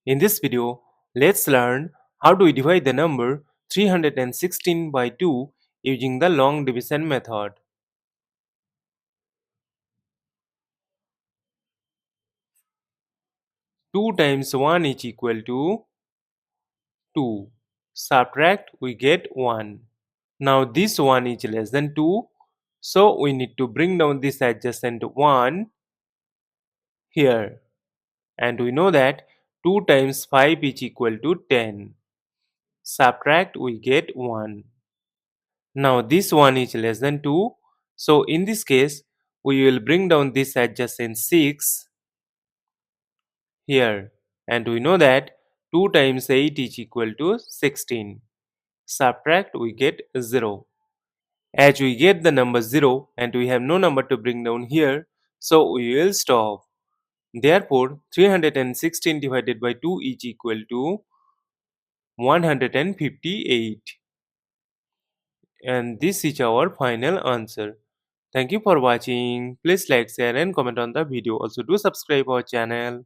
In this video, let's learn how to divide the number 316 by 2 using the long division method. 2 times 1 is equal to 2. Subtract, we get 1. Now this 1 is less than 2, so we need to bring down this adjacent 1 here. And we know that 2 times 5 is equal to 10. Subtract, we get 1. Now this one is less than 2. So in this case, we will bring down this adjacent 6 here. And we know that 2 times 8 is equal to 16. Subtract, we get 0. As we get the number 0 and we have no number to bring down here, so we will stop. Therefore, 316 divided by 2 is equal to 158. And this is our final answer. Thank you for watching. Please like, share and comment on the video. Also do subscribe our channel.